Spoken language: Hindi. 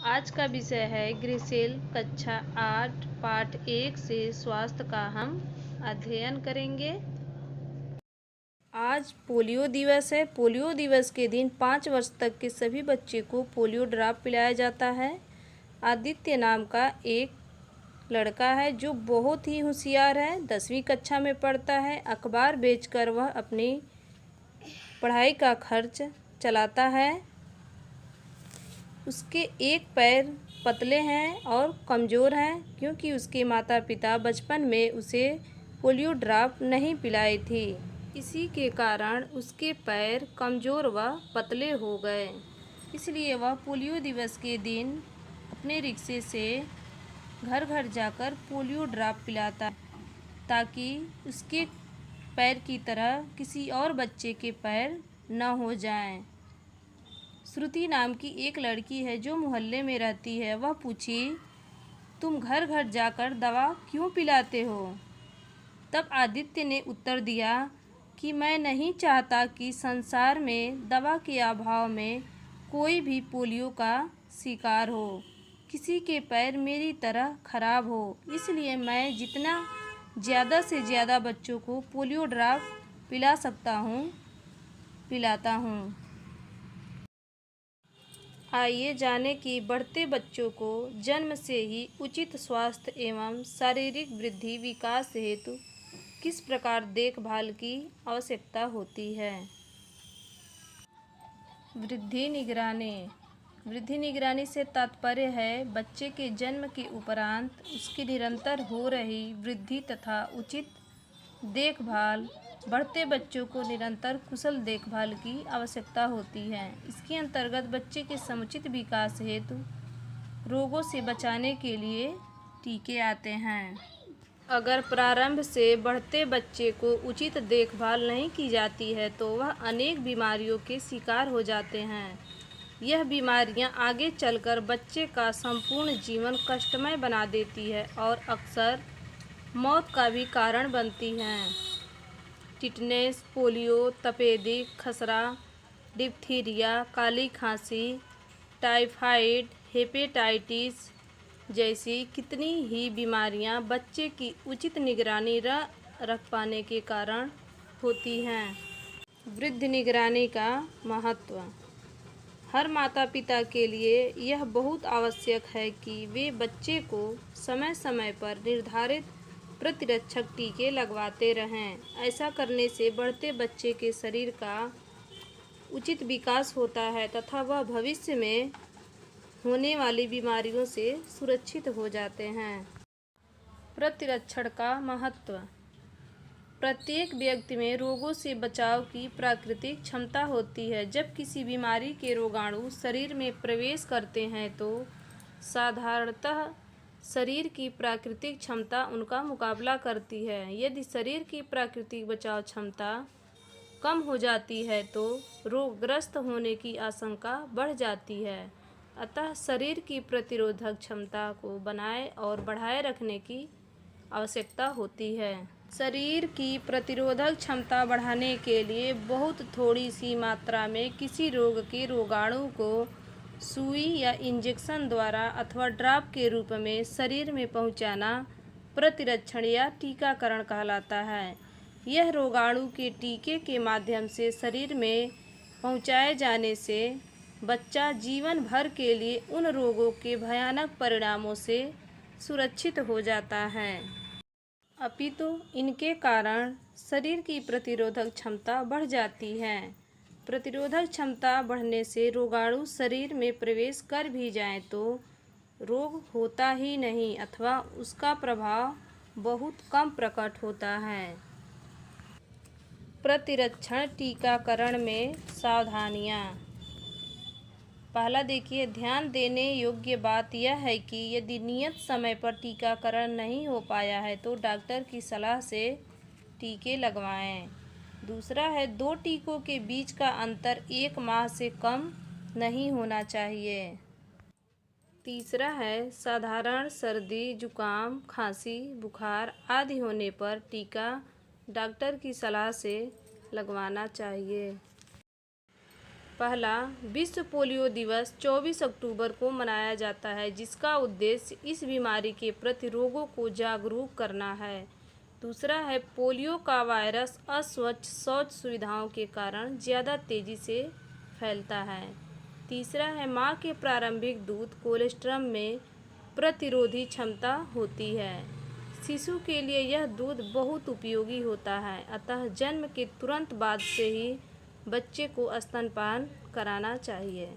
आज का विषय है गृहशैल कक्षा 8 पाठ 1 से स्वास्थ्य का हम अध्ययन करेंगे। आज पोलियो दिवस है। पोलियो दिवस के दिन 5 वर्ष तक के सभी बच्चे को पोलियो ड्रॉप पिलाया जाता है। आदित्य नाम का एक लड़का है जो बहुत ही होशियार है। 10वीं कक्षा में पढ़ता है। अखबार बेचकर वह अपनी पढ़ाई का खर्च चलाता है। उसके एक पैर पतले हैं और कमज़ोर हैं क्योंकि उसके माता पिता बचपन में उसे पोलियो ड्रॉप नहीं पिलाई थी। इसी के कारण उसके पैर कमज़ोर व पतले हो गए। इसलिए वह पोलियो दिवस के दिन अपने रिक्शे से घर घर जाकर पोलियो ड्रॉप पिलाता ताकि उसके पैर की तरह किसी और बच्चे के पैर न हो जाएं। श्रुति नाम की एक लड़की है जो मोहल्ले में रहती है। वह पूछी, तुम घर घर जाकर दवा क्यों पिलाते हो? तब आदित्य ने उत्तर दिया कि मैं नहीं चाहता कि संसार में दवा के अभाव में कोई भी पोलियो का शिकार हो, किसी के पैर मेरी तरह खराब हो। इसलिए मैं जितना ज़्यादा से ज़्यादा बच्चों को पोलियो ड्रॉप पिला सकता हूँ पिलाता हूँ। आइए जाने कि बढ़ते बच्चों को जन्म से ही उचित स्वास्थ्य एवं शारीरिक वृद्धि विकास हेतु किस प्रकार देखभाल की आवश्यकता होती है। वृद्धि निगरानी। वृद्धि निगरानी से तात्पर्य है बच्चे के जन्म के उपरांत उसकी निरंतर हो रही वृद्धि तथा उचित देखभाल। बढ़ते बच्चों को निरंतर कुशल देखभाल की आवश्यकता होती है। इसके अंतर्गत बच्चे के समुचित विकास हेतु रोगों से बचाने के लिए टीके आते हैं। अगर प्रारंभ से बढ़ते बच्चे को उचित देखभाल नहीं की जाती है तो वह अनेक बीमारियों के शिकार हो जाते हैं। यह बीमारियां आगे चलकर बच्चे का संपूर्ण जीवन कष्टमय बना देती है और अक्सर मौत का भी कारण बनती हैं। टिटनेस, पोलियो, तपेदिक, खसरा, डिप्थीरिया, काली खांसी, टाइफाइड, हेपेटाइटिस जैसी कितनी ही बीमारियां बच्चे की उचित निगरानी रख पाने के कारण होती हैं। वृद्धि निगरानी का महत्व। हर माता पिता के लिए यह बहुत आवश्यक है कि वे बच्चे को समय समय पर निर्धारित प्रतिरक्षक टीके लगवाते रहें। ऐसा करने से बढ़ते बच्चे के शरीर का उचित विकास होता है तथा वह भविष्य में होने वाली बीमारियों से सुरक्षित हो जाते हैं। प्रतिरक्षण का महत्व। प्रत्येक व्यक्ति में रोगों से बचाव की प्राकृतिक क्षमता होती है। जब किसी बीमारी के रोगाणु शरीर में प्रवेश करते हैं तो साधारणतः शरीर की प्राकृतिक क्षमता उनका मुकाबला करती है। यदि शरीर की प्राकृतिक बचाव क्षमता कम हो जाती है तो रोगग्रस्त होने की आशंका बढ़ जाती है। अतः शरीर की प्रतिरोधक क्षमता को बनाए और बढ़ाए रखने की आवश्यकता होती है। शरीर की प्रतिरोधक क्षमता बढ़ाने के लिए बहुत थोड़ी सी मात्रा में किसी रोग के रोगाणु को सुई या इंजेक्शन द्वारा अथवा ड्रॉप के रूप में शरीर में पहुंचाना प्रतिरक्षण या टीकाकरण कहलाता है। यह रोगाणु के टीके के माध्यम से शरीर में पहुंचाए जाने से बच्चा जीवन भर के लिए उन रोगों के भयानक परिणामों से सुरक्षित हो जाता है। अपितु इनके कारण शरीर की प्रतिरोधक क्षमता बढ़ जाती है। प्रतिरोधक क्षमता बढ़ने से रोगाणु शरीर में प्रवेश कर भी जाए तो रोग होता ही नहीं अथवा उसका प्रभाव बहुत कम प्रकट होता है। प्रतिरक्षण टीकाकरण में सावधानियां। पहला देखिए, ध्यान देने योग्य बात यह है कि यदि नियत समय पर टीकाकरण नहीं हो पाया है तो डॉक्टर की सलाह से टीके लगवाएं। दूसरा है, 2 टीकों के बीच का अंतर 1 माह से कम नहीं होना चाहिए। तीसरा है, साधारण सर्दी, जुकाम, खांसी, बुखार आदि होने पर टीका डॉक्टर की सलाह से लगवाना चाहिए। पहला, विश्व पोलियो दिवस 24 अक्टूबर को मनाया जाता है, जिसका उद्देश्य इस बीमारी के प्रति लोगों को जागरूक करना है। दूसरा है, पोलियो का वायरस अस्वच्छ शौच सुविधाओं के कारण ज़्यादा तेज़ी से फैलता है। तीसरा है, माँ के प्रारंभिक दूध कोलेस्ट्रम में प्रतिरोधी क्षमता होती है। शिशु के लिए यह दूध बहुत उपयोगी होता है, अतः जन्म के तुरंत बाद से ही बच्चे को स्तनपान कराना चाहिए।